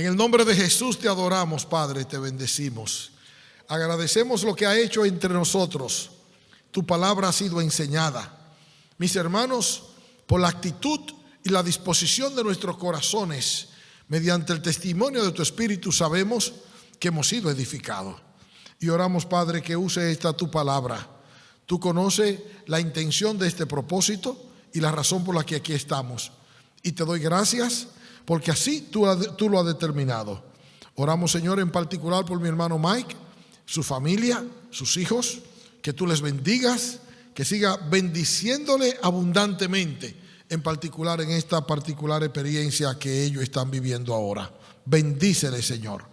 En el nombre de Jesús te adoramos, Padre, te bendecimos. Agradecemos lo que ha hecho entre nosotros. Tu palabra ha sido enseñada. Mis hermanos, por la actitud y la disposición de nuestros corazones, mediante el testimonio de tu Espíritu, sabemos que hemos sido edificados. Y oramos, Padre, que use esta tu palabra. Tú conoces la intención de este propósito y la razón por la que aquí estamos. Y te doy gracias porque así tú lo has determinado. Oramos, Señor, en particular por mi hermano Mike, su familia, sus hijos, que tú les bendigas, que siga bendiciéndole abundantemente, en particular en esta particular experiencia que ellos están viviendo ahora. Bendícele, Señor.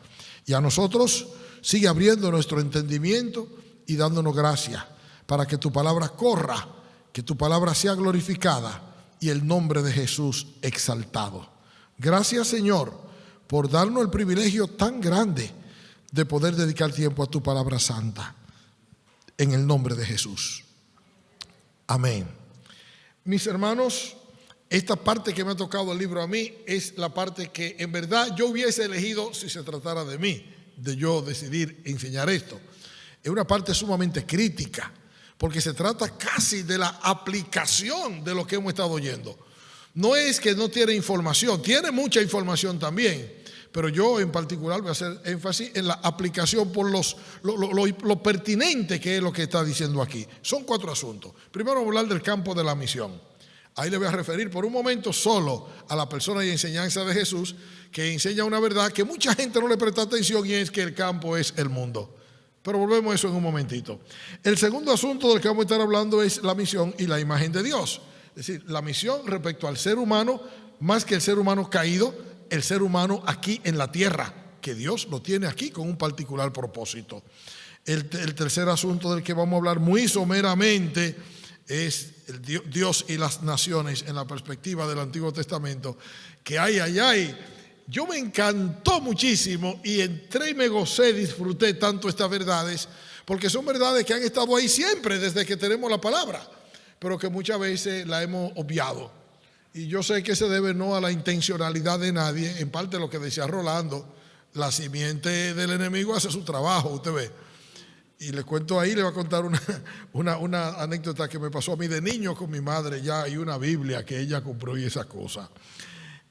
Y a nosotros sigue abriendo nuestro entendimiento y dándonos gracia para que tu palabra corra, que tu palabra sea glorificada y el nombre de Jesús exaltado. Gracias, Señor, por darnos el privilegio tan grande de poder dedicar tiempo a tu palabra santa. En el nombre de Jesús. Amén. Mis hermanos, esta parte que me ha tocado el libro a mí es la parte que en verdad yo hubiese elegido si se tratara de mí, de yo decidir enseñar esto. Es una parte sumamente crítica, porque se trata casi de la aplicación de lo que hemos estado oyendo. No es que no tiene información, tiene mucha información también, pero yo en particular voy a hacer énfasis en la aplicación por lo pertinente que es lo que está diciendo aquí. Son 4 asuntos. Primero vamos a hablar del campo de la misión. Ahí le voy a referir por un momento solo a la persona y enseñanza de Jesús, que enseña una verdad que mucha gente no le presta atención, y es que el campo es el mundo. Pero volvemos a eso en un momentito. El segundo asunto del que vamos a estar hablando es la misión y la imagen de Dios. Es decir, la misión respecto al ser humano, más que el ser humano caído, el ser humano aquí en la tierra, que Dios lo tiene aquí con un particular propósito. El tercer asunto del que vamos a hablar muy someramente es el Dios y las naciones en la perspectiva del Antiguo Testamento, que yo me encantó muchísimo y entré y me gocé, disfruté tanto estas verdades, porque son verdades que han estado ahí siempre desde que tenemos la palabra, pero que muchas veces la hemos obviado. Y yo sé que se debe no a la intencionalidad de nadie, en parte lo que decía Rolando, la simiente del enemigo hace su trabajo, usted ve. Y le cuento ahí, le voy a contar una anécdota que me pasó a mí de niño con mi madre. Ya hay una Biblia que ella compró y esa cosa.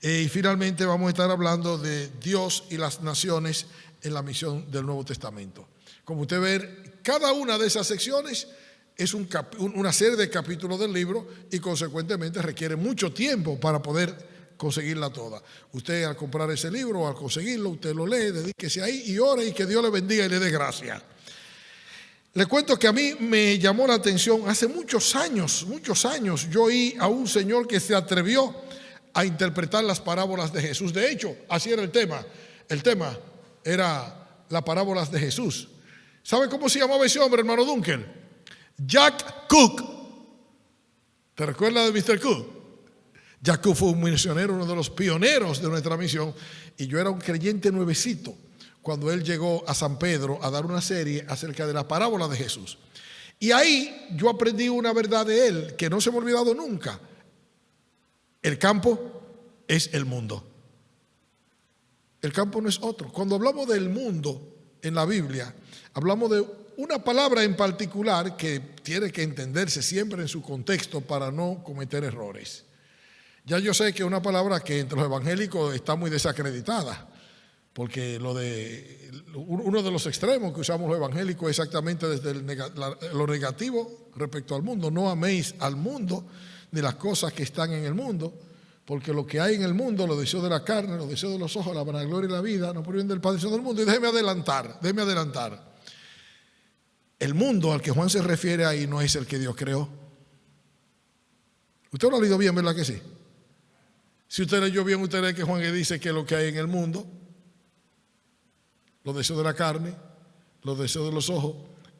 Y finalmente vamos a estar hablando de Dios y las naciones en la misión del Nuevo Testamento. Como usted ve, cada una de esas secciones es una serie de capítulos del libro y consecuentemente requiere mucho tiempo para poder conseguirla toda. Usted al comprar ese libro o al conseguirlo, usted lo lee, dedíquese ahí y ore y que Dios le bendiga y le dé gracia. Le cuento que a mí me llamó la atención hace muchos años, yo oí a un señor que se atrevió a interpretar las parábolas de Jesús. De hecho, así era el tema. El tema era las parábolas de Jesús. ¿Sabe cómo se llamaba ese hombre, hermano Dunkel? Jack Cook. ¿Te recuerdas de Mr. Cook? Jack Cook fue un misionero, uno de los pioneros de nuestra misión, y yo era un creyente nuevecito cuando él llegó a San Pedro a dar una serie acerca de la parábola de Jesús. Y ahí yo aprendí una verdad de él que no se me ha olvidado nunca. El campo es el mundo. El campo no es otro. Cuando hablamos del mundo en la Biblia, hablamos de una palabra en particular que tiene que entenderse siempre en su contexto para no cometer errores. Ya yo sé que es una palabra que entre los evangélicos está muy desacreditada, porque uno de los extremos que usamos los evangélicos es exactamente desde lo negativo respecto al mundo. No améis al mundo ni las cosas que están en el mundo, porque lo que hay en el mundo, los deseos de la carne, los deseos de los ojos, la vanagloria y la vida, no provienen del Padre, sino del mundo. Y déjeme adelantar. El mundo al que Juan se refiere ahí no es el que Dios creó. Usted lo ha leído bien, ¿verdad que sí? Si usted leyó bien, usted lee que Juan dice que lo que hay en el mundo, los deseos de la carne, los deseos de los ojos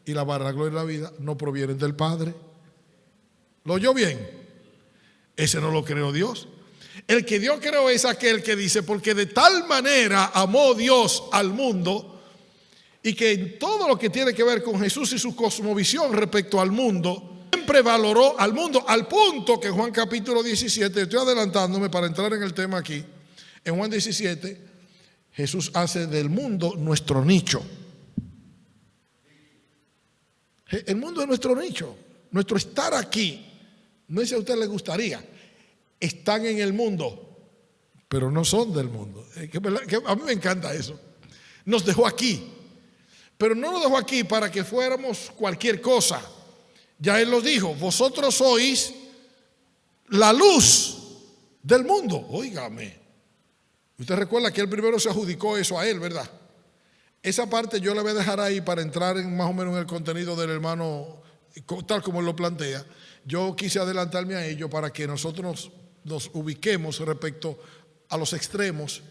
y la vanagloria de la vida no provienen del Padre. ¿Lo oyó bien? Ese no lo creó Dios. El que Dios creó es aquel que dice, porque de tal manera amó Dios al mundo, y que en todo lo que tiene que ver con Jesús y su cosmovisión respecto al mundo, siempre valoró al mundo, al punto que Juan capítulo 17, estoy adelantándome para entrar en el tema aquí, en Juan 17, Jesús hace del mundo nuestro nicho. El mundo es nuestro nicho. Nuestro estar aquí, no sé si a usted le gustaría, están en el mundo, pero no son del mundo. Que a mí me encanta eso. Nos dejó aquí, pero no nos dejó aquí para que fuéramos cualquier cosa. Ya Él los dijo, vosotros sois la luz del mundo. Óigame, usted recuerda que Él primero se adjudicó eso a Él, ¿verdad? Esa parte yo la voy a dejar ahí para entrar en más o menos en el contenido del hermano, tal como Él lo plantea. Yo quise adelantarme a ello para que nosotros nos ubiquemos respecto a los extremos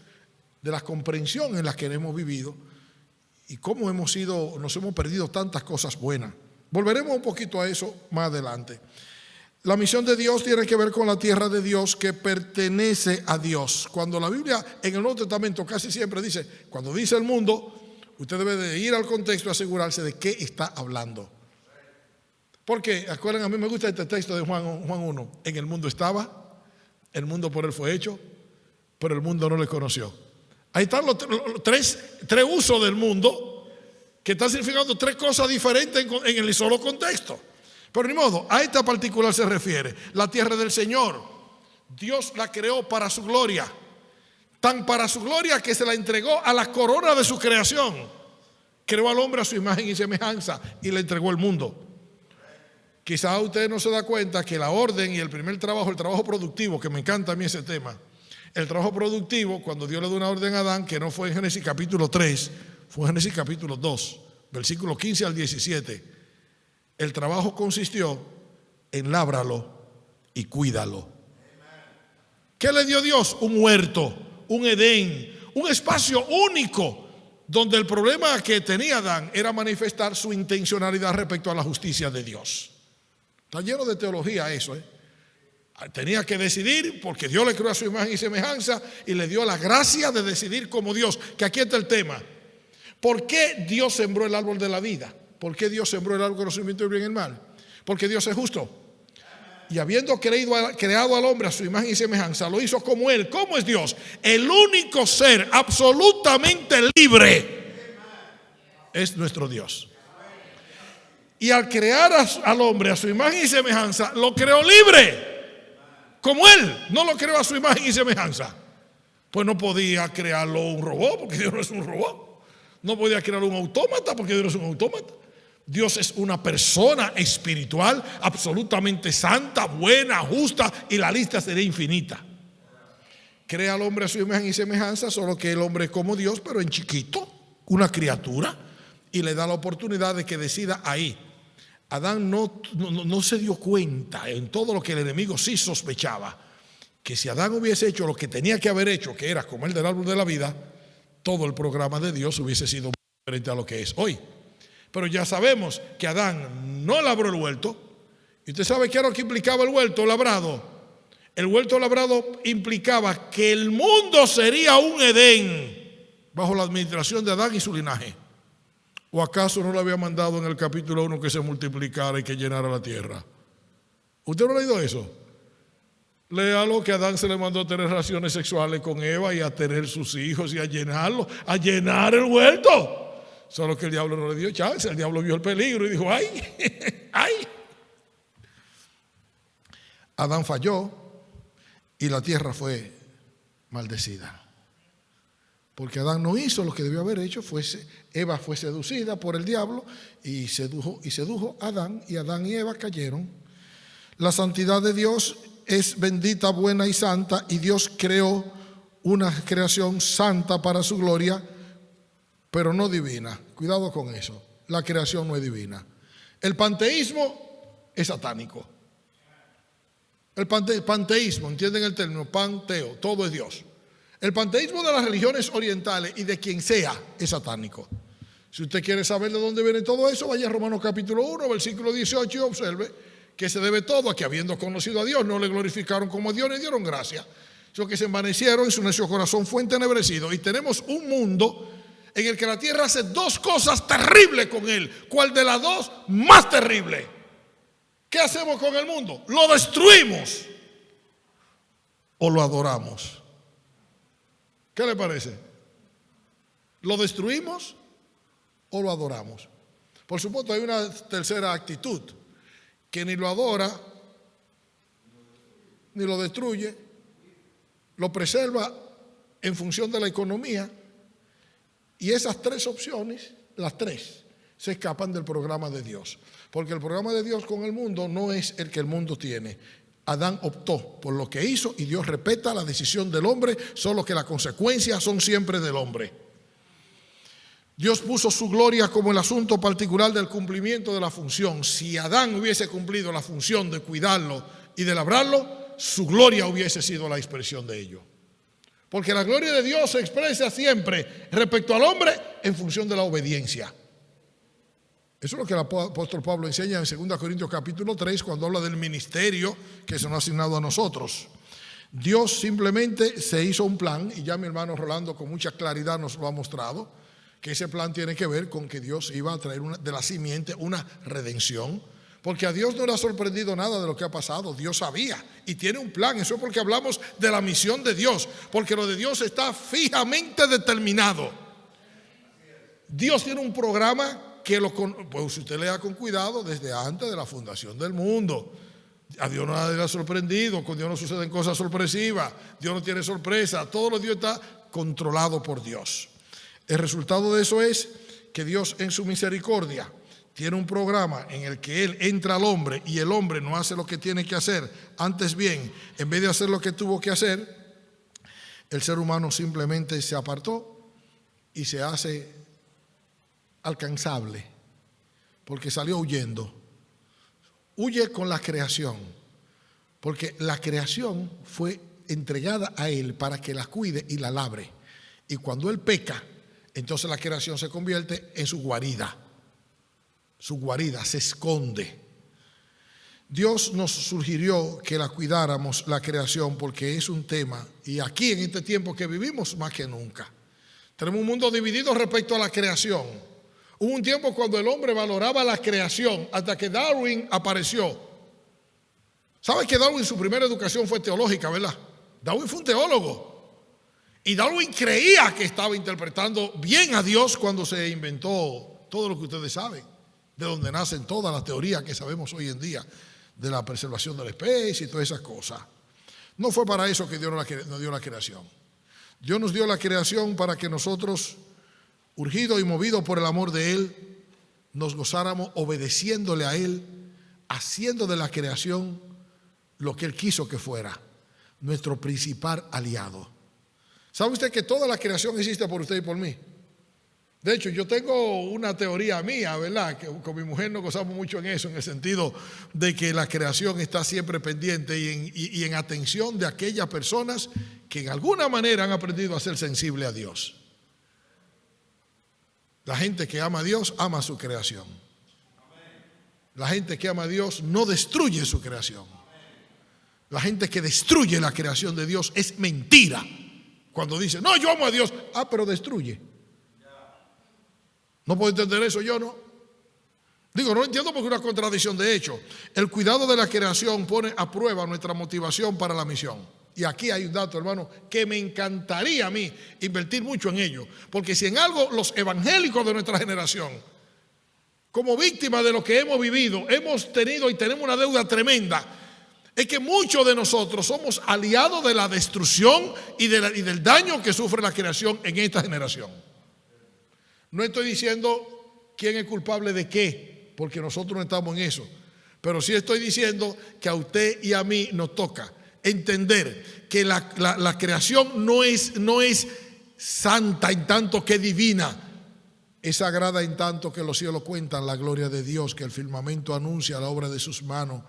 de la comprensión en las que hemos vivido y cómo nos hemos perdido tantas cosas buenas. Volveremos un poquito a eso más adelante. La misión de Dios tiene que ver con la tierra de Dios que pertenece a Dios. Cuando la Biblia en el Nuevo Testamento casi siempre dice, cuando dice el mundo, usted debe de ir al contexto y asegurarse de qué está hablando. Porque, acuérdense, a mí me gusta este texto de Juan 1. En el mundo estaba, el mundo por él fue hecho, pero el mundo no le conoció. Ahí están los tres usos del mundo que están significando tres cosas diferentes en el solo contexto. Pero ni modo, a esta particular se refiere. La tierra del Señor, Dios la creó para su gloria. Tan para su gloria que se la entregó a la corona de su creación. Creó al hombre a su imagen y semejanza y le entregó el mundo. Quizá usted no se da cuenta que la orden y el primer trabajo, el trabajo productivo, que me encanta a mí ese tema, el trabajo productivo, cuando Dios le dio una orden a Adán, que no fue en Génesis capítulo 3, fue en Génesis capítulo 2, versículo 15 al 17. El trabajo consistió en lábralo y cuídalo. ¿Qué le dio Dios? Un huerto, un Edén, un espacio único, donde el problema que tenía Adán era manifestar su intencionalidad respecto a la justicia de Dios. Está lleno de teología eso, Tenía que decidir porque Dios le creó a su imagen y semejanza y le dio la gracia de decidir como Dios. Que aquí está el tema. ¿Por qué Dios sembró el árbol de la vida? ¿Por qué Dios sembró el árbol del conocimiento del bien y el mal? Porque Dios es justo. Y habiendo creado al hombre a su imagen y semejanza, lo hizo como Él. ¿Cómo es Dios? El único ser absolutamente libre es nuestro Dios. Y al crear al hombre a su imagen y semejanza, lo creó libre. Como Él, no lo creó a su imagen y semejanza. Pues no podía crearlo un robot, porque Dios no es un robot. No podía crear un autómata, porque Dios no es un autómata. Dios es una persona espiritual, absolutamente santa, buena, justa, y la lista sería infinita. Crea al hombre a su imagen y semejanza, solo que el hombre es como Dios, pero en chiquito, una criatura, y le da la oportunidad de que decida ahí. Adán no se dio cuenta en todo lo que el enemigo sí sospechaba, que si Adán hubiese hecho lo que tenía que haber hecho, que era comer del árbol de la vida, todo el programa de Dios hubiese sido muy diferente a lo que es hoy. Pero ya sabemos que Adán no labró el huerto. ¿Y usted sabe qué era lo que implicaba el huerto labrado? El huerto labrado implicaba que el mundo sería un Edén bajo la administración de Adán y su linaje. ¿O acaso no le había mandado en el capítulo 1 que se multiplicara y que llenara la tierra? ¿Usted no ha leído eso? Léalo, que a Adán se le mandó a tener relaciones sexuales con Eva y a tener sus hijos y a llenarlo, a llenar el huerto. Solo que el diablo no le dio chance. El diablo vio el peligro y dijo, ¡ay! ¡Ay! Adán falló y la tierra fue maldecida. Porque Adán no hizo lo que debió haber hecho. Eva fue seducida por el diablo y sedujo a Adán, y Adán y Eva cayeron. La santidad de Dios es bendita, buena y santa, y Dios creó una creación santa para su gloria, pero no divina. Cuidado con eso. La creación no es divina. El panteísmo es satánico. El panteísmo, ¿entienden el término? Panteo, todo es Dios. El panteísmo de las religiones orientales y de quien sea es satánico. Si usted quiere saber de dónde viene todo eso, vaya a Romanos capítulo 1, versículo 18 y observe que se debe todo a que, habiendo conocido a Dios, no le glorificaron como a Dios ni dieron gracia, sino que se envanecieron y su necio corazón fue entenebrecido. Y tenemos un mundo en el que la tierra hace dos cosas terribles con él. ¿Cuál de las dos? Más terrible. ¿Qué hacemos con el mundo? ¿Lo destruimos o lo adoramos? ¿Qué le parece? ¿Lo destruimos o lo adoramos? Por supuesto, hay una tercera actitud, que ni lo adora, ni lo destruye, lo preserva en función de la economía. Y esas tres opciones, las tres, se escapan del programa de Dios. Porque el programa de Dios con el mundo no es el que el mundo tiene. Adán optó por lo que hizo y Dios respeta la decisión del hombre, solo que las consecuencias son siempre del hombre. Dios puso su gloria como el asunto particular del cumplimiento de la función. Si Adán hubiese cumplido la función de cuidarlo y de labrarlo, su gloria hubiese sido la expresión de ello. Porque la gloria de Dios se expresa siempre respecto al hombre en función de la obediencia. Eso es lo que el apóstol Pablo enseña en 2 Corintios capítulo 3 cuando habla del ministerio que se nos ha asignado a nosotros. Dios simplemente se hizo un plan, y ya mi hermano Rolando con mucha claridad nos lo ha mostrado, que ese plan tiene que ver con que Dios iba a traer de la simiente una redención. Porque a Dios no le ha sorprendido nada de lo que ha pasado. Dios sabía y tiene un plan. Eso es porque hablamos de la misión de Dios. Porque lo de Dios está fijamente determinado. Dios tiene un programa que pues usted lea con cuidado desde antes de la fundación del mundo. A Dios no le ha sorprendido. Con Dios no suceden cosas sorpresivas. Dios no tiene sorpresa. Todo lo de Dios está controlado por Dios. El resultado de eso es que Dios en su misericordia tiene un programa en el que Él entra al hombre y el hombre no hace lo que tiene que hacer. Antes bien, en vez de hacer lo que tuvo que hacer, el ser humano simplemente se apartó y se hace alcanzable, porque salió huyendo. Huye con la creación, porque la creación fue entregada a Él para que la cuide y la labre. Y cuando Él peca, entonces la creación se convierte en su guarida. Su guarida se esconde. Dios nos sugirió que la cuidáramos, la creación, porque es un tema, y aquí en este tiempo que vivimos más que nunca. Tenemos un mundo dividido respecto a la creación. Hubo un tiempo cuando el hombre valoraba la creación hasta que Darwin apareció. ¿Sabe que Darwin su primera educación fue teológica, verdad? Darwin fue un teólogo. Y Darwin creía que estaba interpretando bien a Dios cuando se inventó todo lo que ustedes saben, de donde nacen todas las teorías que sabemos hoy en día, de la preservación de la especie y todas esas cosas. No fue para eso que Dios nos dio la creación. Dios nos dio la creación para que nosotros, urgidos y movidos por el amor de Él, nos gozáramos obedeciéndole a Él, haciendo de la creación lo que Él quiso que fuera, nuestro principal aliado. ¿Sabe usted que toda la creación existe por usted y por mí? De hecho, yo tengo una teoría mía, ¿verdad? Que con mi mujer nos gozamos mucho en eso, en el sentido de que la creación está siempre pendiente y en atención de aquellas personas que en alguna manera han aprendido a ser sensibles a Dios. La gente que ama a Dios ama su creación. La gente que ama a Dios no destruye su creación. La gente que destruye la creación de Dios es mentira. Cuando dice, no, yo amo a Dios. Ah, pero destruye. No puedo entender eso, yo no. Digo, no entiendo porque es una contradicción de hecho. El cuidado de la creación pone a prueba nuestra motivación para la misión. Y aquí hay un dato, hermano, que me encantaría a mí invertir mucho en ello. Porque si en algo los evangélicos de nuestra generación, como víctimas de lo que hemos vivido, hemos tenido y tenemos una deuda tremenda, es que muchos de nosotros somos aliados de la destrucción y del daño que sufre la creación en esta generación. No estoy diciendo quién es culpable de qué, porque nosotros no estamos en eso. Pero sí estoy diciendo que a usted y a mí nos toca entender que la creación no es santa en tanto que divina. Es sagrada en tanto que los cielos cuentan la gloria de Dios, que el firmamento anuncia la obra de sus manos,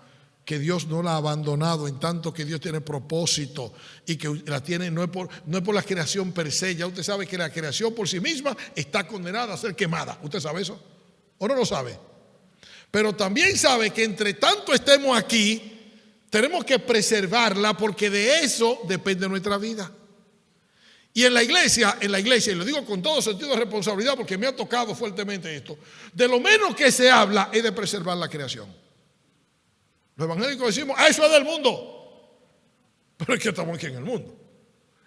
que Dios no la ha abandonado en tanto que Dios tiene propósito y que la tiene no es por la creación per se. Ya usted sabe que la creación por sí misma está condenada a ser quemada. ¿Usted sabe eso? ¿O no lo sabe? Pero también sabe que entre tanto estemos aquí, tenemos que preservarla porque de eso depende nuestra vida. Y en la iglesia, y lo digo con todo sentido de responsabilidad porque me ha tocado fuertemente esto, de lo menos que se habla es de preservar la creación. Los evangélicos decimos, eso es del mundo. Pero es que estamos aquí en el mundo.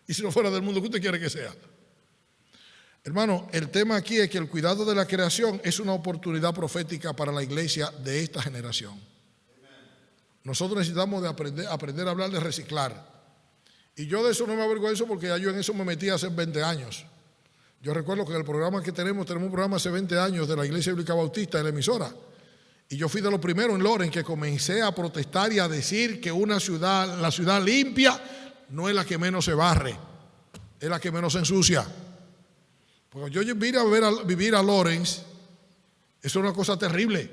Y si no fuera del mundo, ¿qué usted quiere que sea? Hermano, el tema aquí es que el cuidado de la creación es una oportunidad profética para la iglesia de esta generación. Nosotros necesitamos de aprender a hablar de reciclar. Y yo de eso no me avergüenzo porque ya yo en eso me metí hace 20 años. Yo recuerdo que el programa que tenemos un programa hace 20 años de la Iglesia Bíblica Bautista de la emisora. Y yo fui de los primeros en Loren que comencé a protestar y a decir que la ciudad limpia no es la que menos se barre, es la que menos se ensucia. Porque yo vine a vivir a Lawrence, eso es una cosa terrible.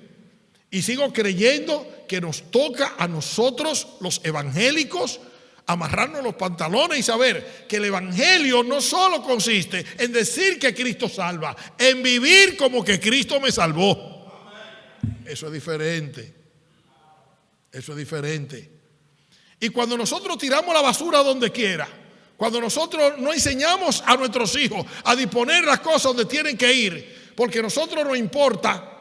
Y sigo creyendo que nos toca a nosotros, los evangélicos, amarrarnos los pantalones y saber que el evangelio no solo consiste en decir que Cristo salva, en vivir como que Cristo me salvó. Eso es diferente. Eso es diferente. Y cuando nosotros tiramos la basura donde quiera, cuando nosotros no enseñamos a nuestros hijos a disponer las cosas donde tienen que ir, porque a nosotros nos importa,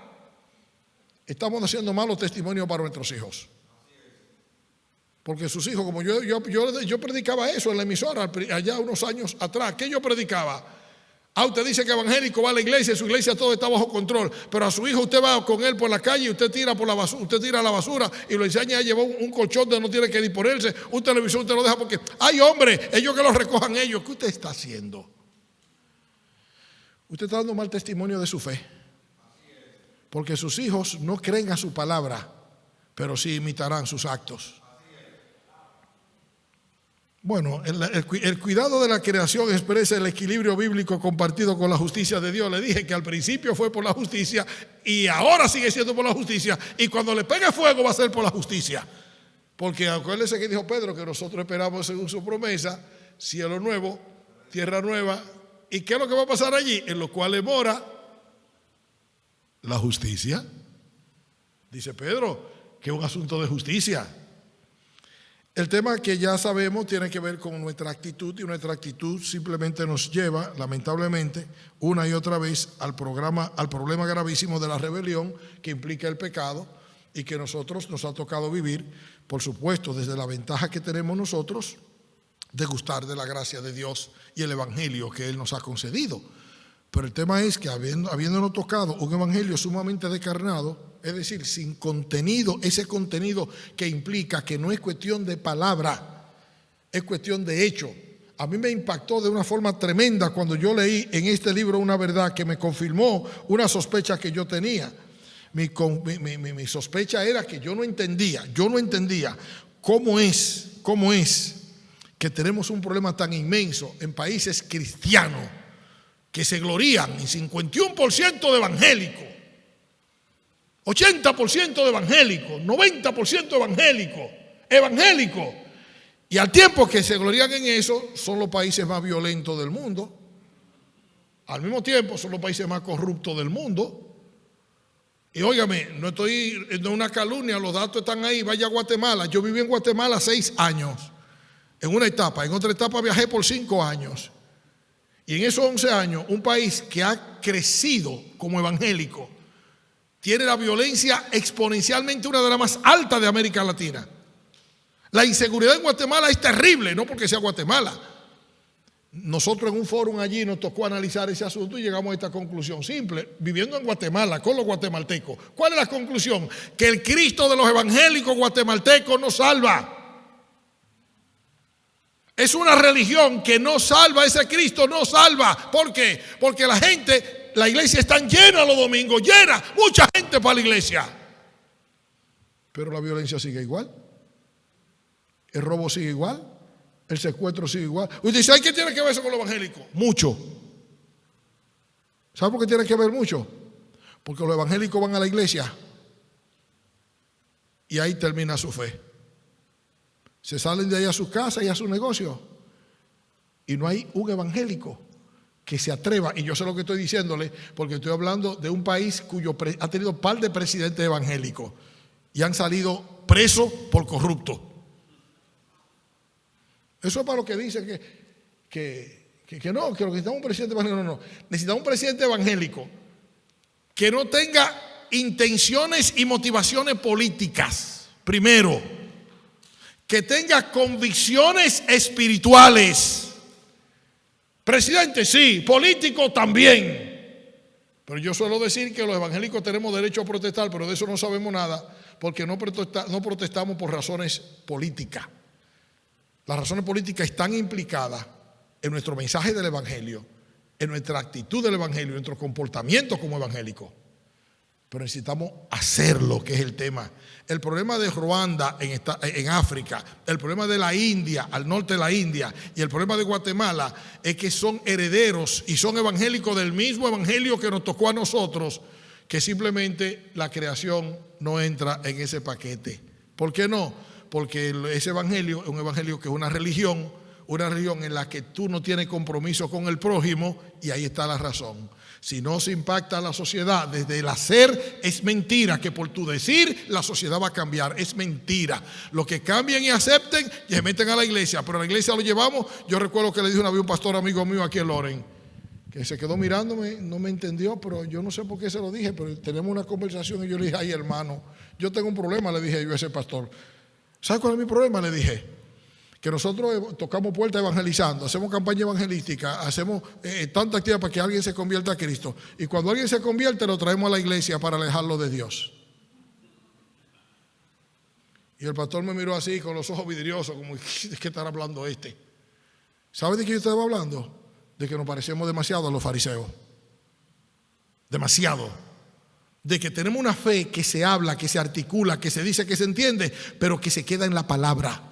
estamos haciendo malos testimonios para nuestros hijos. Porque sus hijos, como yo predicaba eso en la emisora allá unos años atrás. ¿Qué yo predicaba? Usted dice que evangélico va a la iglesia, su iglesia todo está bajo control, pero a su hijo usted va con él por la calle y usted tira por la basura, usted tira la basura y lo enseña a llevar un colchón donde no tiene que disponerse, un televisor usted lo deja porque, ay hombre, ellos que lo recojan ellos. ¿Qué usted está haciendo? Usted está dando mal testimonio de su fe. Porque sus hijos no creen a su palabra, pero sí imitarán sus actos. Bueno, el cuidado de la creación expresa el equilibrio bíblico compartido con la justicia de Dios. Le dije que al principio fue por la justicia y ahora sigue siendo por la justicia. Y cuando le pegue fuego va a ser por la justicia. Porque acuérdense que dijo Pedro que nosotros esperamos según su promesa, cielo nuevo, tierra nueva. ¿Y qué es lo que va a pasar allí? En lo cual mora la justicia. Dice Pedro que es un asunto de justicia. El tema que ya sabemos tiene que ver con nuestra actitud, y nuestra actitud simplemente nos lleva, lamentablemente, una y otra vez al problema gravísimo de la rebelión que implica el pecado y que nosotros nos ha tocado vivir, por supuesto, desde la ventaja que tenemos nosotros de gustar de la gracia de Dios y el evangelio que Él nos ha concedido. Pero el tema es que habiéndonos tocado un evangelio sumamente descarnado, es decir, sin contenido, ese contenido que implica que no es cuestión de palabra, es cuestión de hecho. A mí me impactó de una forma tremenda cuando yo leí en este libro una verdad que me confirmó una sospecha que yo tenía. Mi sospecha era que yo no entendía cómo es que tenemos un problema tan inmenso en países cristianos que se glorían en 51% de evangélicos, 80% de evangélicos, 90% evangélicos, y al tiempo que se glorían en eso, son los países más violentos del mundo. Al mismo tiempo son los países más corruptos del mundo. Y óigame, no estoy en una calumnia, los datos están ahí. Vaya a Guatemala. Yo viví en Guatemala 6 años, en una etapa. En otra etapa viajé por 5 años. Y en esos 11 años, un país que ha crecido como evangélico tiene la violencia exponencialmente una de las más altas de América Latina. La inseguridad en Guatemala es terrible, no porque sea Guatemala. Nosotros en un foro allí nos tocó analizar ese asunto y llegamos a esta conclusión simple, viviendo en Guatemala con los guatemaltecos. ¿Cuál es la conclusión? Que el Cristo de los evangélicos guatemaltecos no salva. Es una religión que no salva, ese Cristo no salva. ¿Por qué? Porque la iglesia está llena los domingos, llena, mucha gente para la iglesia. Pero la violencia sigue igual. El robo sigue igual. El secuestro sigue igual. Usted dice, ¿qué tiene que ver eso con lo evangélico? Mucho. ¿Sabe por qué tiene que ver mucho? Porque los evangélicos van a la iglesia y ahí termina su fe. Se salen de ahí a sus casas y a sus negocios. Y no hay un evangélico que se atreva, y yo sé lo que estoy diciéndole, porque estoy hablando de un país ha tenido un par de presidentes evangélicos y han salido presos por corruptos. Eso es para los que dicen que no, que lo que necesitamos un presidente evangélico. No. Necesitamos un presidente evangélico que no tenga intenciones y motivaciones políticas, primero. Que tenga convicciones espirituales. Presidente, sí. Político, también. Pero yo suelo decir que los evangélicos tenemos derecho a protestar, pero de eso no sabemos nada, porque no protestamos por razones políticas. Las razones políticas están implicadas en nuestro mensaje del evangelio, en nuestra actitud del evangelio, en nuestro comportamiento como evangélicos. Pero necesitamos hacerlo, que es el tema. El problema de Ruanda en África, el problema de la India, al norte de la India, y el problema de Guatemala es que son herederos y son evangélicos del mismo evangelio que nos tocó a nosotros, que simplemente la creación no entra en ese paquete. ¿Por qué no? Porque ese evangelio es un evangelio que es una religión en la que tú no tienes compromiso con el prójimo, y ahí está la razón. Si no se impacta a la sociedad desde el hacer, es mentira que por tu decir la sociedad va a cambiar. Es mentira. Los que cambien y acepten y se meten a la iglesia, pero a la iglesia lo llevamos. Yo recuerdo que le dije una vez a un pastor amigo mío aquí en Loren, que se quedó mirándome, no me entendió, pero yo no sé por qué se lo dije, pero tenemos una conversación y yo le dije: ay, hermano, yo tengo un problema, le dije yo a ese pastor. ¿Sabe cuál es mi problema? Le dije que nosotros tocamos puertas evangelizando, hacemos campaña evangelística, hacemos tanta actividad para que alguien se convierta a Cristo, y cuando alguien se convierte lo traemos a la iglesia para alejarlo de Dios. Y el pastor me miró así con los ojos vidriosos, como: ¿de qué estará hablando este? ¿Sabe de qué yo estaba hablando? De que nos parecemos demasiado a los fariseos. Demasiado. De que tenemos una fe que se habla, que se articula, que se dice, que se entiende, pero que se queda en la palabra.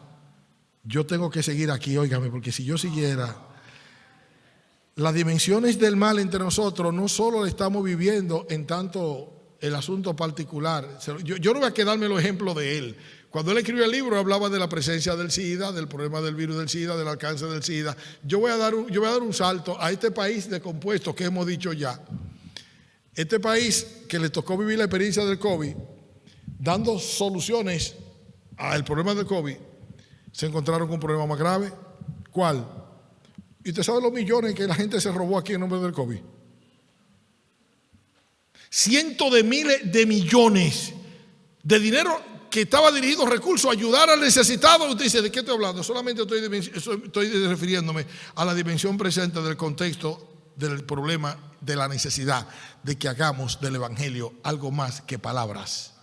Yo tengo que seguir aquí, óigame, porque si yo siguiera, las dimensiones del mal entre nosotros no solo lo estamos viviendo en tanto el asunto particular. Yo no voy a quedarme los ejemplos de él. Cuando él escribió el libro hablaba de la presencia del SIDA, del problema del virus del SIDA, del alcance del SIDA. Yo voy a dar un salto a este país de compuestos que hemos dicho ya. Este país que le tocó vivir la experiencia del COVID, dando soluciones al problema del COVID, se encontraron con un problema más grave. ¿Cuál? ¿Y usted sabe los millones que la gente se robó aquí en nombre del COVID? Cientos de miles de millones de dinero que estaba dirigido recursos a ayudar al necesitado. Usted dice: ¿de qué estoy hablando? Solamente estoy refiriéndome a la dimensión presente del contexto del problema, de la necesidad de que hagamos del evangelio algo más que palabras.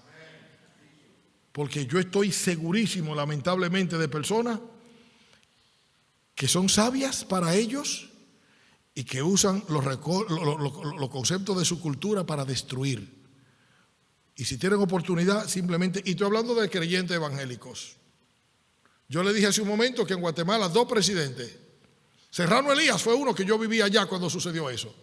Porque yo estoy segurísimo, lamentablemente, de personas que son sabias para ellos y que usan los conceptos de su cultura para destruir. Y si tienen oportunidad, simplemente, y estoy hablando de creyentes evangélicos. Yo le dije hace un momento que en Guatemala 2 presidentes, Serrano Elías fue uno que yo vivía allá cuando sucedió eso.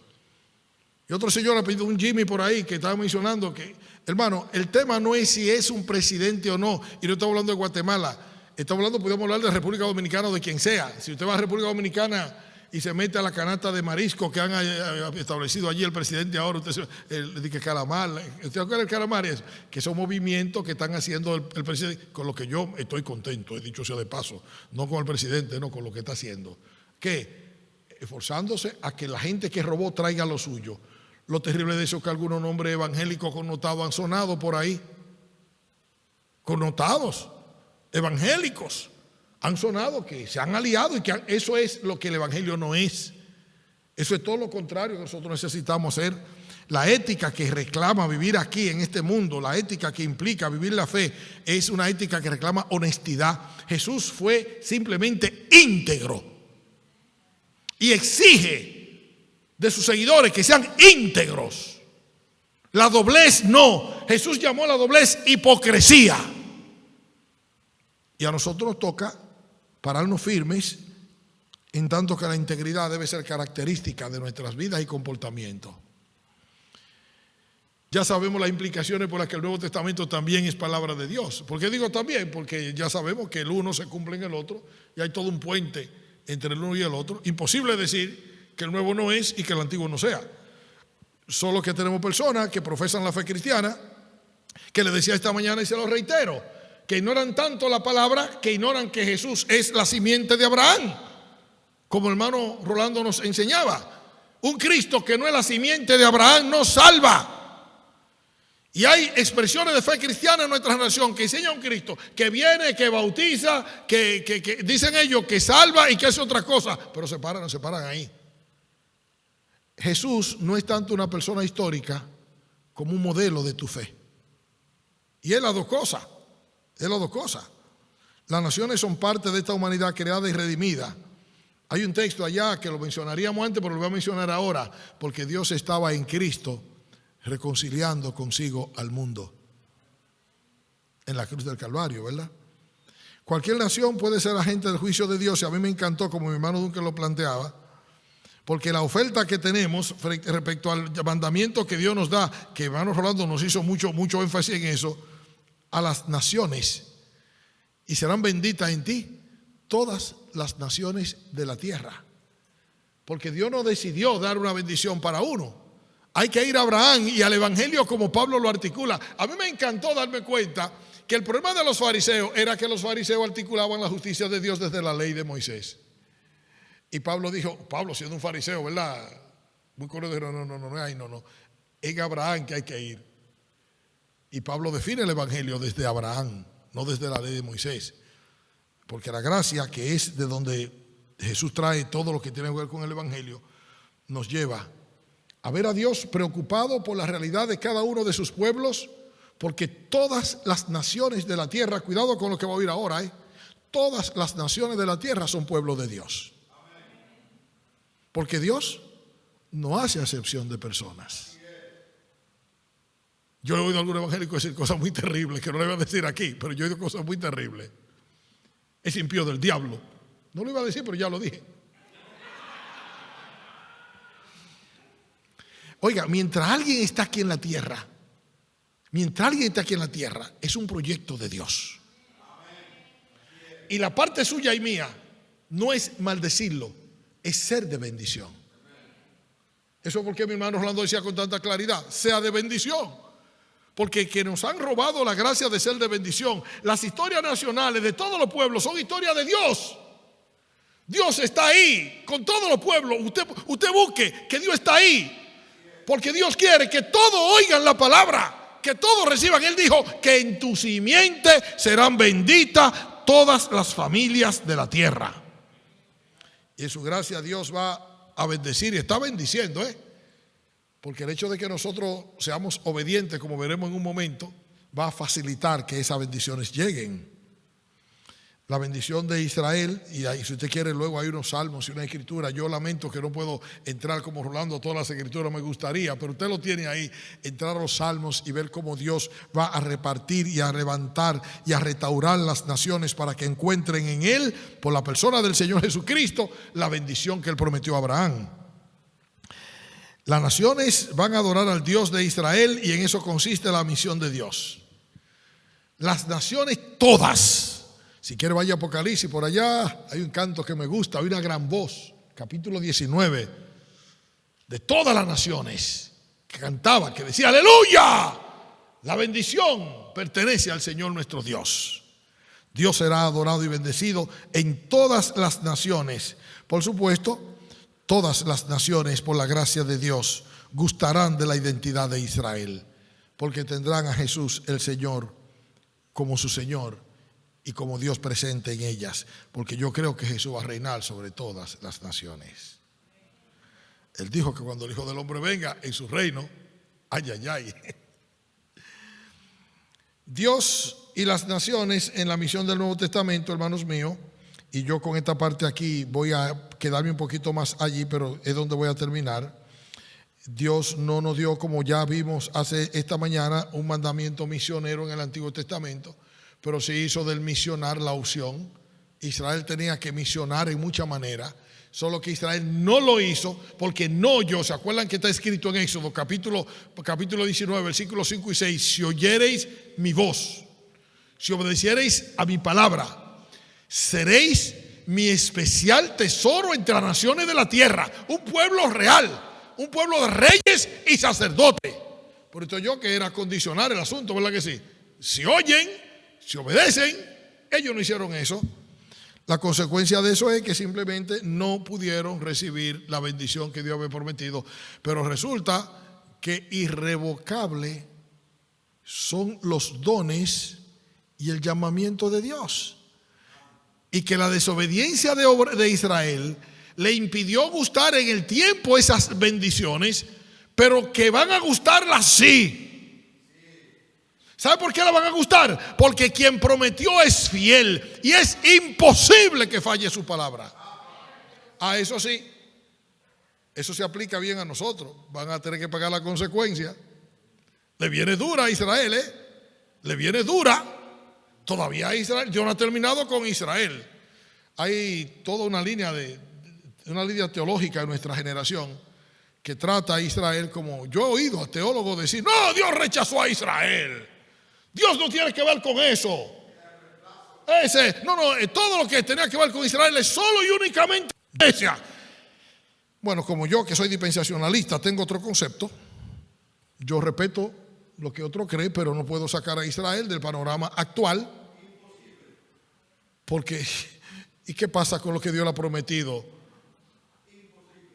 Y otro señor ha pedido un Jimmy por ahí que estaba mencionando que, hermano, el tema no es si es un presidente o no, y no estamos hablando de Guatemala, estamos hablando, podemos hablar de República Dominicana o de quien sea. Si usted va a República Dominicana y se mete a la canasta de marisco que han establecido allí el presidente ahora, usted dice que calamar, ¿usted acuerda del calamar? Que son movimientos que están haciendo el presidente, con lo que yo estoy contento, he dicho sea de paso, no con el presidente, no, con lo que está haciendo. ¿Qué? Esforzándose a que la gente que robó traiga lo suyo. Lo terrible de eso es que algunos nombres evangélicos connotados han sonado por ahí. Connotados, evangélicos, han sonado, que se han aliado, y que eso es lo que el evangelio no es. Eso es todo lo contrario que nosotros necesitamos hacer. La ética que reclama vivir aquí en este mundo, la ética que implica vivir la fe, es una ética que reclama honestidad. Jesús fue simplemente íntegro y exige de sus seguidores que sean íntegros. La doblez no. Jesús llamó a la doblez hipocresía. Y a nosotros nos toca pararnos firmes, en tanto que la integridad debe ser característica de nuestras vidas y comportamientos. Ya sabemos las implicaciones por las que el Nuevo Testamento también es palabra de Dios. ¿Por qué digo también? Porque ya sabemos que el uno se cumple en el otro y hay todo un puente entre el uno y el otro. Imposible decir que el nuevo no es y que el antiguo no sea. Solo que tenemos personas que profesan la fe cristiana, que le decía esta mañana y se lo reitero, que ignoran tanto la palabra que ignoran que Jesús es la simiente de Abraham, como el hermano Rolando nos enseñaba. Un Cristo que no es la simiente de Abraham no salva. Y hay expresiones de fe cristiana en nuestra nación que enseñan a un Cristo que viene, que bautiza, que dicen ellos que salva y que hace otra cosa, pero se paran ahí. Jesús no es tanto una persona histórica como un modelo de tu fe. Y es las dos cosas. Es las dos cosas. Las naciones son parte de esta humanidad creada y redimida. Hay un texto allá que lo mencionaríamos antes, pero lo voy a mencionar ahora, porque Dios estaba en Cristo reconciliando consigo al mundo en la cruz del Calvario, ¿verdad? Cualquier nación puede ser agente del juicio de Dios, y a mí me encantó como mi hermano Duncan lo planteaba, porque la oferta que tenemos respecto al mandamiento que Dios nos da, que hermano Rolando nos hizo mucho énfasis en eso, a las naciones, y serán benditas en ti todas las naciones de la tierra. Porque Dios no decidió dar una bendición para uno. Hay que ir a Abraham y al Evangelio como Pablo lo articula. A mí me encantó darme cuenta que el problema de los fariseos era que los fariseos articulaban la justicia de Dios desde la ley de Moisés. Y Pablo dijo, Pablo siendo un fariseo, ¿verdad? Muy correcto, no. En Abraham que hay que ir. Y Pablo define el Evangelio desde Abraham, no desde la ley de Moisés. Porque la gracia, que es de donde Jesús trae todo lo que tiene que ver con el Evangelio, nos lleva a ver a Dios preocupado por la realidad de cada uno de sus pueblos, porque todas las naciones de la tierra, cuidado con lo que voy a oír ahora, todas las naciones de la tierra son pueblo de Dios. Porque Dios no hace acepción de personas. Yo he oído a algún evangélico decir cosas muy terribles que no le voy a decir aquí, pero yo he oído cosas muy terribles. Es impío del diablo. No lo iba a decir, pero ya lo dije. Oiga, mientras alguien está aquí en la tierra, es un proyecto de Dios. Y la parte suya y mía no es maldecirlo, es ser de bendición. Eso es porque mi hermano Orlando decía con tanta claridad, sea de bendición. Porque que nos han robado la gracia de ser de bendición. Las historias nacionales de todos los pueblos son historias de Dios. Dios está ahí con todos los pueblos. Usted busque que Dios está ahí. Porque Dios quiere que todos oigan la palabra, que todos reciban. Él dijo que en tu simiente serán benditas todas las familias de la tierra. Y en su gracia Dios va a bendecir y está bendiciendo, porque el hecho de que nosotros seamos obedientes, como veremos en un momento, va a facilitar que esas bendiciones lleguen. La bendición de Israel, y ahí, si usted quiere, luego hay unos salmos y una escritura. Yo lamento que no puedo entrar como Rolando a todas las escrituras, me gustaría, pero usted lo tiene ahí, entrar a los salmos y ver cómo Dios va a repartir y a levantar y a restaurar las naciones para que encuentren en Él, por la persona del Señor Jesucristo, la bendición que Él prometió a Abraham. Las naciones van a adorar al Dios de Israel y en eso consiste la misión de Dios. Las naciones todas. Si quiere vaya a Apocalipsis, por allá hay un canto que me gusta, hay una gran voz, capítulo 19, de todas las naciones, que cantaba, que decía, aleluya, la bendición pertenece al Señor nuestro Dios. Dios será adorado y bendecido en todas las naciones. Por supuesto, todas las naciones, por la gracia de Dios, gustarán de la identidad de Israel, porque tendrán a Jesús el Señor como su Señor y como Dios presente en ellas, porque yo creo que Jesús va a reinar sobre todas las naciones. Él dijo que cuando el Hijo del Hombre venga en su reino, ay. Dios y las naciones en la misión del Nuevo Testamento, hermanos míos, y yo con esta parte aquí voy a quedarme un poquito más allí, pero es donde voy a terminar. Dios no nos dio, como ya vimos hace esta mañana, un mandamiento misionero en el Antiguo Testamento, pero se hizo del misionar la opción. Israel tenía que misionar en muchas maneras, solo que Israel no lo hizo porque no oyó. ¿Se acuerdan que está escrito en Éxodo capítulo 19, versículos 5 y 6? Si oyereis mi voz, si obedeciereis a mi palabra, seréis mi especial tesoro entre las naciones de la tierra. Un pueblo real, un pueblo de reyes y sacerdotes. Por esto yo que era condicionar el asunto, ¿verdad que sí? Si oyen, si obedecen, ellos no hicieron eso. La consecuencia de eso es que simplemente no pudieron recibir la bendición que Dios había prometido. Pero resulta que irrevocable son los dones y el llamamiento de Dios. Y que la desobediencia de Israel le impidió gustar en el tiempo esas bendiciones, pero que van a gustarlas sí. ¿Sabe por qué la van a gustar? Porque quien prometió es fiel y es imposible que falle su palabra. A eso sí, eso se aplica bien a nosotros. Van a tener que pagar la consecuencia. Le viene dura a Israel, le viene dura. Todavía a Israel. Yo no he terminado con Israel. Hay toda una línea teológica en nuestra generación que trata a Israel como, yo he oído a teólogos decir, no, Dios rechazó a Israel. Dios no tiene que ver con eso. Todo lo que tenía que ver con Israel es solo y únicamente iglesia. Bueno, como yo que soy dispensacionalista tengo otro concepto. Yo respeto lo que otro cree, pero no puedo sacar a Israel del panorama actual. Porque, ¿y qué pasa con lo que Dios le ha prometido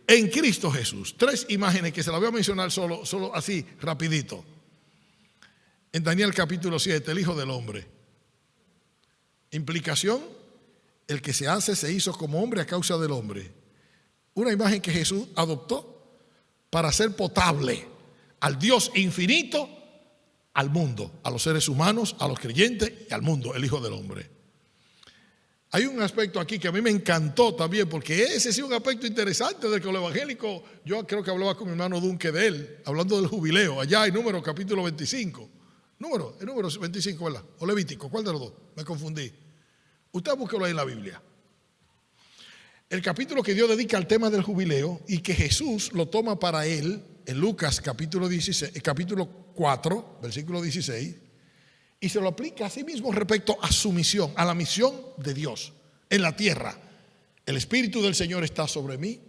en Cristo Jesús? 3 imágenes que se las voy a mencionar solo así, rapidito. En Daniel capítulo 7, el Hijo del Hombre. Implicación, el que se hizo como hombre a causa del hombre. Una imagen que Jesús adoptó para hacer potable al Dios infinito, al mundo, a los seres humanos, a los creyentes y al mundo, el Hijo del Hombre. Hay un aspecto aquí que a mí me encantó también, porque ese sí es un aspecto interesante del que los evangélicos, yo creo que hablaba con mi hermano Dunque de él, hablando del jubileo, allá en Números capítulo 25. El número 25, ¿verdad? O Levítico, ¿cuál de los dos? Me confundí. Usted búsquelo ahí en la Biblia. El capítulo que Dios dedica al tema del jubileo y que Jesús lo toma para él en Lucas capítulo 4, versículo 16, y se lo aplica a sí mismo respecto a su misión, a la misión de Dios en la tierra. El Espíritu del Señor está sobre mí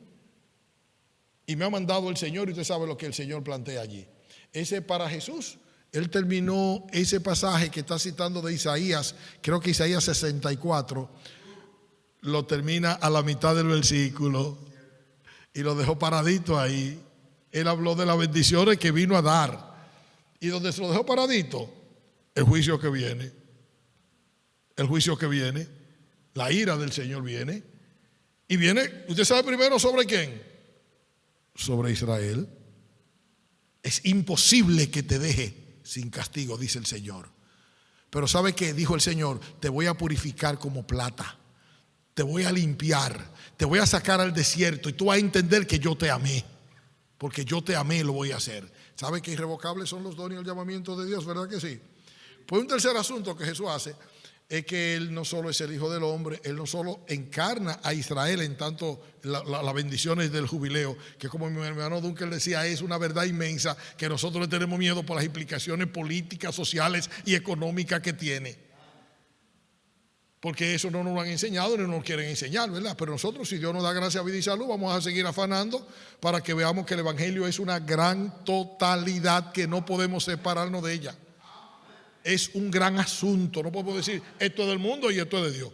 y me ha mandado el Señor, y usted sabe lo que el Señor plantea allí. Ese para Jesús. Él terminó ese pasaje que está citando de Isaías, creo que Isaías 64, lo termina a la mitad del versículo y lo dejó paradito ahí. Él habló de las bendiciones que vino a dar. Y donde se lo dejó paradito, el juicio que viene. El juicio que viene, la ira del Señor viene. Y viene, ¿usted sabe primero sobre quién? Sobre Israel. Es imposible que te deje sin castigo, dice el Señor. Pero ¿sabe qué? Dijo el Señor, te voy a purificar como plata, te voy a limpiar, te voy a sacar al desierto y tú vas a entender que yo te amé, porque yo te amé, lo voy a hacer. ¿Sabe que irrevocables son los dones y el llamamiento de Dios? ¿Verdad que sí? Pues un tercer asunto que Jesús hace es que Él no solo es el Hijo del Hombre, Él no solo encarna a Israel en tanto las bendiciones del jubileo, que como mi hermano Duncan decía, es una verdad inmensa que nosotros le tenemos miedo por las implicaciones políticas, sociales y económicas que tiene. Porque eso no nos lo han enseñado ni nos lo quieren enseñar, ¿verdad? Pero nosotros, si Dios nos da gracia, vida y salud, vamos a seguir afanando para que veamos que el Evangelio es una gran totalidad que no podemos separarnos de ella. Es un gran asunto. No podemos decir esto es del mundo y esto es de Dios.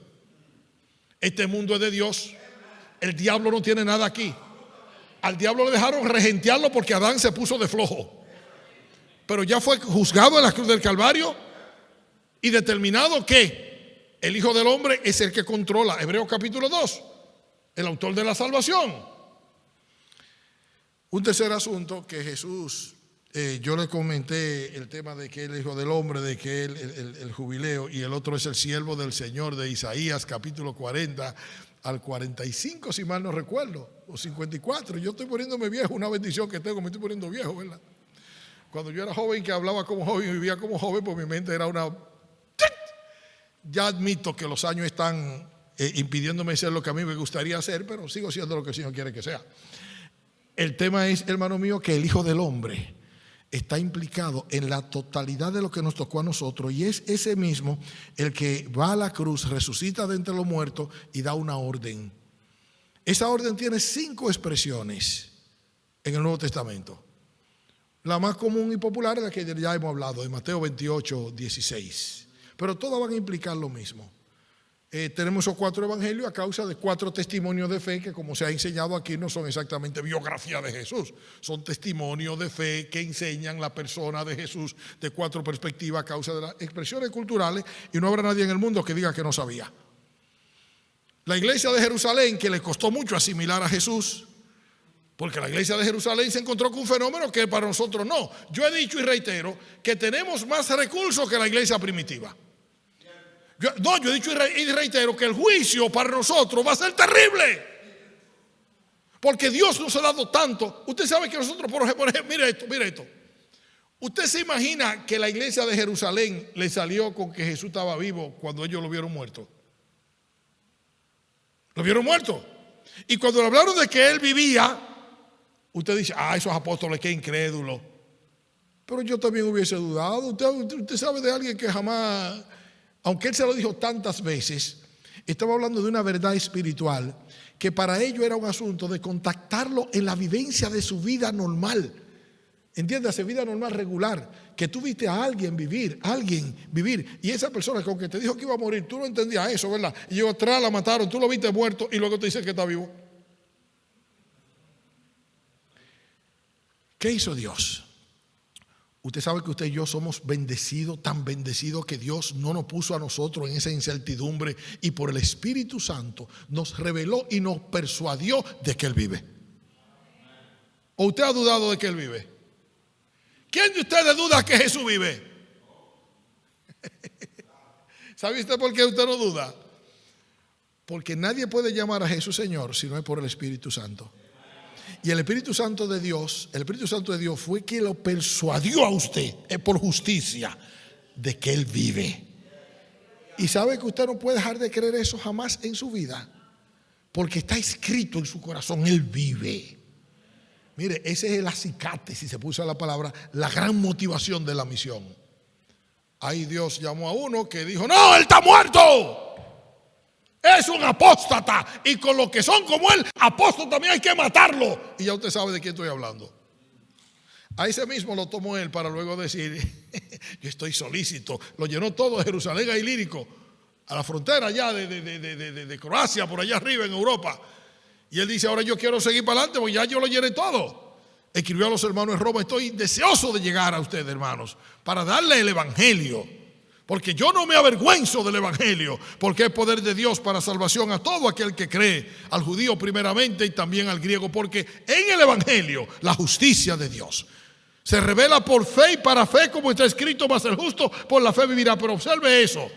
Este mundo es de Dios. El diablo no tiene nada aquí. Al diablo le dejaron regentearlo porque Adán se puso de flojo. Pero ya fue juzgado en la cruz del Calvario y determinado que el Hijo del Hombre es el que controla. Hebreos capítulo 2, el autor de la salvación. Un tercer asunto que Jesús... yo le comenté el tema de que el Hijo del Hombre, de que el jubileo, y el otro es el siervo del Señor de Isaías capítulo 40 al 45, si mal no recuerdo, o 54. Yo estoy poniéndome viejo, una bendición que tengo, me estoy poniendo viejo, ¿verdad? Cuando yo era joven, que hablaba como joven y vivía como joven, pues mi mente era una... Ya admito que los años están impidiéndome ser lo que a mí me gustaría hacer, pero sigo siendo lo que el Señor quiere que sea. El tema es, hermano mío, que el Hijo del Hombre está implicado en la totalidad de lo que nos tocó a nosotros, y es ese mismo el que va a la cruz, resucita de entre los muertos y da una orden. Esa orden tiene 5 expresiones en el Nuevo Testamento. La más común y popular es la que ya hemos hablado, de Mateo 28, 16. Pero todas van a implicar lo mismo. Tenemos esos 4 evangelios a causa de 4 testimonios de fe que, como se ha enseñado aquí, no son exactamente biografía de Jesús, son testimonios de fe que enseñan la persona de Jesús de 4 perspectivas a causa de las expresiones culturales, y no habrá nadie en el mundo que diga que no sabía. La iglesia de Jerusalén, que le costó mucho asimilar a Jesús, porque la iglesia de Jerusalén se encontró con un fenómeno que para nosotros no. Yo he dicho y reitero que tenemos más recursos que la iglesia primitiva. Yo he dicho y reitero que el juicio para nosotros va a ser terrible. Porque Dios nos ha dado tanto. Usted sabe que nosotros, por ejemplo, mire esto. ¿Usted se imagina que la iglesia de Jerusalén le salió con que Jesús estaba vivo cuando ellos lo vieron muerto? Lo vieron muerto. Y cuando le hablaron de que él vivía, usted dice, esos apóstoles, qué incrédulos. Pero yo también hubiese dudado. Usted sabe de alguien que jamás, aunque él se lo dijo tantas veces, estaba hablando de una verdad espiritual que para ellos era un asunto de contactarlo en la vivencia de su vida normal. Entiéndase, vida normal, regular. Que tú viste a alguien vivir. Y esa persona que te dijo que iba a morir, tú no entendías eso, ¿verdad? Y yo atrás la mataron, tú lo viste muerto y luego te dice que está vivo. ¿Qué hizo Dios? Usted sabe que usted y yo somos bendecidos, tan bendecidos que Dios no nos puso a nosotros en esa incertidumbre y por el Espíritu Santo nos reveló y nos persuadió de que Él vive. ¿O usted ha dudado de que Él vive? ¿Quién de ustedes duda que Jesús vive? ¿Sabe usted por qué usted no duda? Porque nadie puede llamar a Jesús Señor si no es por el Espíritu Santo. Y el Espíritu Santo de Dios fue quien lo persuadió a usted por justicia de que Él vive. Y sabe que usted no puede dejar de creer eso jamás en su vida, porque está escrito en su corazón, Él vive. Mire, ese es el acicate, si se puso la palabra, la gran motivación de la misión. Ahí Dios llamó a uno que dijo, no, Él está muerto. Es un apóstata. Y con los que son como él, apóstol también hay que matarlo. Y ya usted sabe de quién estoy hablando. A ese mismo lo tomó él para luego decir, yo estoy solícito. Lo llenó todo de Jerusalén a Ilírico, a la frontera ya de Croacia, por allá arriba en Europa. Y él dice, ahora yo quiero seguir para adelante porque ya yo lo llené todo. Escribió a los hermanos en Roma, estoy deseoso de llegar a ustedes, hermanos, para darle el evangelio. Porque yo no me avergüenzo del evangelio, porque es poder de Dios para salvación a todo aquel que cree, al judío primeramente y también al griego, porque en el evangelio la justicia de Dios se revela por fe y para fe, como está escrito, mas el justo por la fe vivirá. Pero observe eso,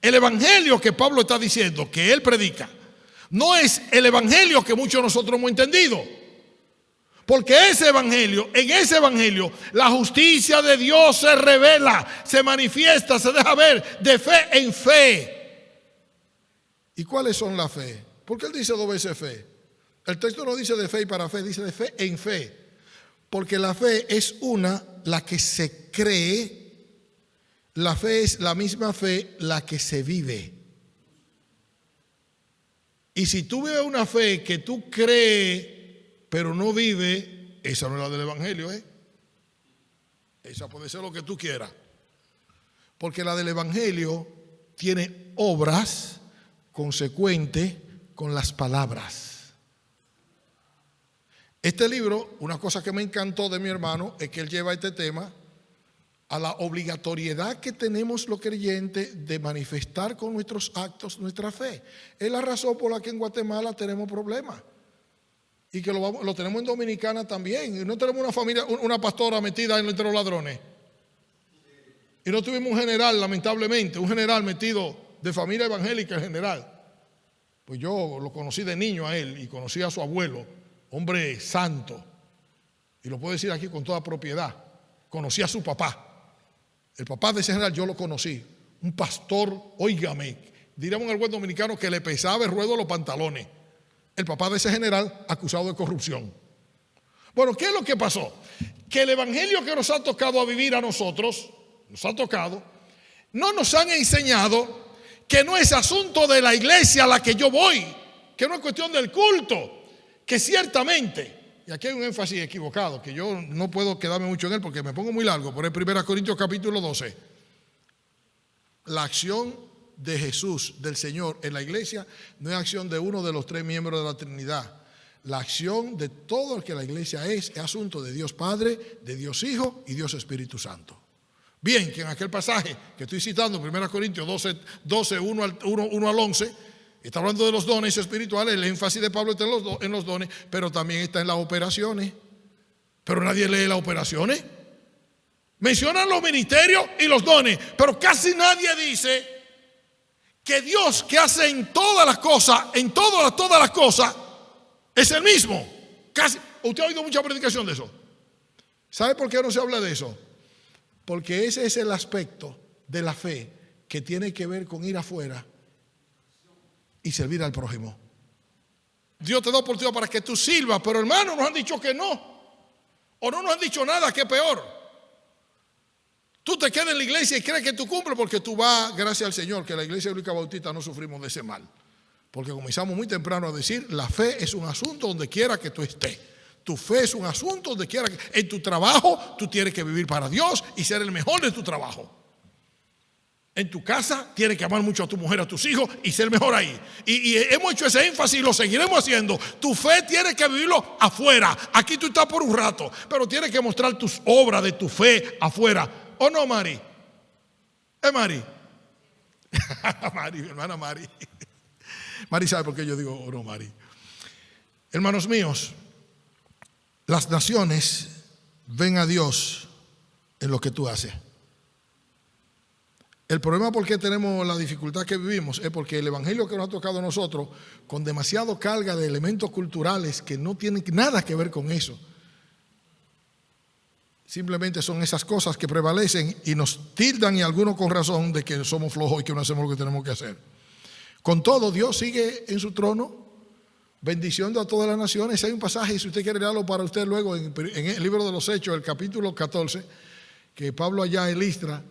el evangelio que Pablo está diciendo, que él predica, no es el evangelio que muchos de nosotros hemos entendido. Porque en ese evangelio, la justicia de Dios se revela, se manifiesta, se deja ver de fe en fe. ¿Y cuáles son la fe? Porque él dice dos veces fe. El texto no dice de fe y para fe, dice de fe en fe. Porque la fe es la que se cree. La fe es la misma fe, la que se vive. Y si tú vives una fe que tú crees pero no vive, esa no es la del evangelio, ¿eh? Esa puede ser lo que tú quieras. Porque la del evangelio tiene obras consecuentes con las palabras. Este libro, una cosa que me encantó de mi hermano es que él lleva este tema a la obligatoriedad que tenemos los creyentes de manifestar con nuestros actos nuestra fe. Es la razón por la que en Guatemala tenemos problemas. Y que lo tenemos en Dominicana también. Y no tenemos una familia, una pastora metida entre los ladrones. Y no tuvimos un general, lamentablemente, un general metido de familia evangélica en general. Pues yo lo conocí de niño a él y conocí a su abuelo, hombre santo. Y lo puedo decir aquí con toda propiedad. Conocí a su papá. El papá de ese general yo lo conocí. Un pastor, óigame, diríamos en el buen dominicano que le pesaba el ruedo a los pantalones. El papá de ese general acusado de corrupción. Bueno, ¿qué es lo que pasó? Que el evangelio que nos ha tocado a vivir a nosotros, no nos han enseñado que no es asunto de la iglesia a la que yo voy, que no es cuestión del culto, que ciertamente, y aquí hay un énfasis equivocado, que yo no puedo quedarme mucho en él porque me pongo muy largo, por el 1 Corintios capítulo 12, la acción de Jesús, del Señor en la iglesia, no es acción de uno de los tres miembros de la Trinidad. La acción de todo el que la iglesia es asunto de Dios Padre, de Dios Hijo y Dios Espíritu Santo. Bien, que en aquel pasaje que estoy citando, 1 Corintios 12, 1 al 11, Está hablando de los dones espirituales, el énfasis de Pablo está en los dones, pero también está en las operaciones. Pero nadie lee las operaciones. Mencionan los ministerios y los dones, pero casi nadie dice que Dios que hace en todas las cosas, todas las cosas, es el mismo. Casi, usted ha oído mucha predicación de eso. ¿Sabe por qué no se habla de eso? Porque ese es el aspecto de la fe que tiene que ver con ir afuera y servir al prójimo. Dios te da oportunidad para que tú sirvas, pero hermanos, nos han dicho que no, o no nos han dicho nada, que es peor. Tú te quedas en la iglesia y crees que tú cumples porque tú vas, gracias al Señor, que la iglesia Bíblica Bautista no sufrimos de ese mal. Porque comenzamos muy temprano a decir, la fe es un asunto donde quiera que tú estés. Tu fe es un asunto donde quiera que, en tu trabajo tú tienes que vivir para Dios y ser el mejor de tu trabajo. En tu casa tienes que amar mucho a tu mujer, a tus hijos y ser mejor ahí. Y hemos hecho ese énfasis y lo seguiremos haciendo. Tu fe tienes que vivirlo afuera. Aquí tú estás por un rato, pero tienes que mostrar tus obras de tu fe afuera. ¿O no, Mari? Mari? Mari, mi hermana Mari. Mari sabe por qué yo digo, oh no, Mari. Hermanos míos, las naciones ven a Dios en lo que tú haces. El problema por qué tenemos la dificultad que vivimos es porque el evangelio que nos ha tocado a nosotros, con demasiado carga de elementos culturales que no tienen nada que ver con eso, simplemente son esas cosas que prevalecen y nos tildan, y algunos con razón, de que somos flojos y que no hacemos lo que tenemos que hacer. Con todo, Dios sigue en su trono, bendiciendo a todas las naciones. Hay un pasaje, si usted quiere leerlo para usted luego, en el libro de los Hechos, el capítulo 14, que Pablo allá en Listra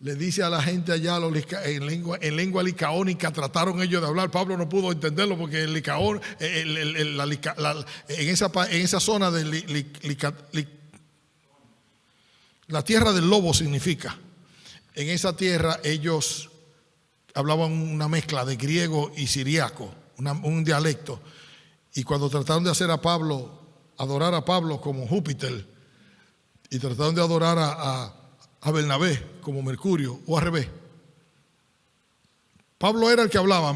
le dice a la gente allá en lengua licaónica, trataron ellos de hablar. Pablo no pudo entenderlo porque el licaón, en esa zona de la tierra del lobo significa. En esa tierra ellos hablaban una mezcla de griego y siriaco, un dialecto. Y cuando trataron de hacer adorar a Pablo como Júpiter, y trataron de adorar a Bernabé como Mercurio, o al revés. Pablo era el que hablaba,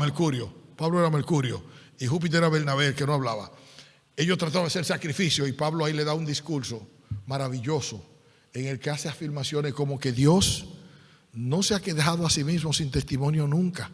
Pablo era Mercurio, y Júpiter era Bernabé, el que no hablaba. Ellos trataron de hacer sacrificio y Pablo ahí le da un discurso maravilloso en el que hace afirmaciones como que Dios no se ha quedado a sí mismo sin testimonio nunca.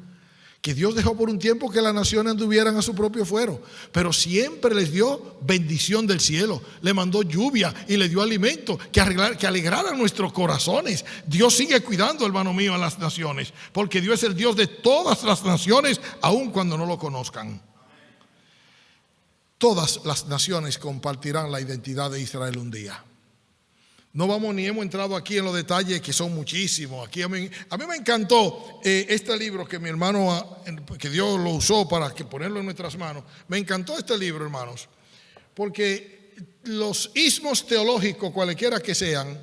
Que Dios dejó por un tiempo que las naciones anduvieran a su propio fuero, pero siempre les dio bendición del cielo, le mandó lluvia y le dio alimento que alegraran nuestros corazones. Dios sigue cuidando, hermano mío, a las naciones, porque Dios es el Dios de todas las naciones, aun cuando no lo conozcan. Todas las naciones compartirán la identidad de Israel un día. No vamos ni hemos entrado aquí en los detalles, que son muchísimos. Aquí a mí me encantó este libro que mi hermano, que Dios lo usó para ponerlo en nuestras manos. Me encantó este libro, hermanos, porque los ismos teológicos, cualquiera que sean,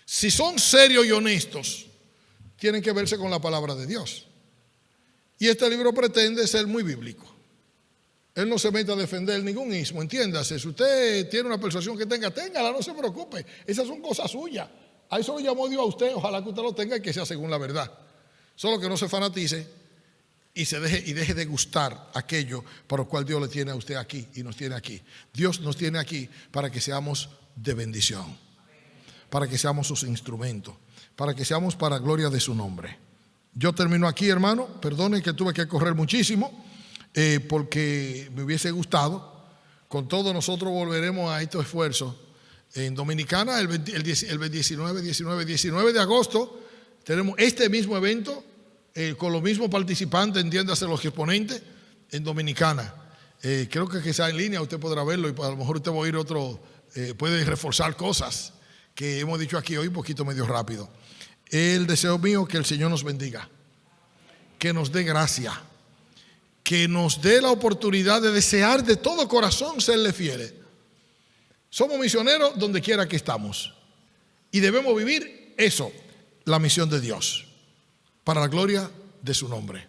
si son serios y honestos, tienen que verse con la palabra de Dios. Y este libro pretende ser muy bíblico. Él no se mete a defender ningún ismo, entiéndase. Si usted tiene una persuasión que téngala, no se preocupe. Esas son cosas suyas. A eso lo llamó Dios a usted. Ojalá que usted lo tenga y que sea según la verdad. Solo que no se fanatice y deje de gustar aquello para lo cual Dios le tiene a usted aquí y nos tiene aquí. Dios nos tiene aquí para que seamos de bendición, para que seamos sus instrumentos, para que seamos para gloria de su nombre. Yo termino aquí, hermano. Perdone que tuve que correr muchísimo. Porque me hubiese gustado. Con todo, nosotros volveremos a estos esfuerzos en Dominicana el 19 de agosto. Tenemos este mismo evento con los mismos participantes, entiéndase, los exponentes, en Dominicana. Creo que sea en línea, usted podrá verlo y a lo mejor usted va a oír puede reforzar cosas que hemos dicho aquí hoy un poquito medio rápido. El deseo mío que el Señor nos bendiga, que nos dé gracia, que nos dé la oportunidad de desear de todo corazón serle fieles. Somos misioneros donde quiera que estamos y debemos vivir eso, la misión de Dios, para la gloria de su nombre.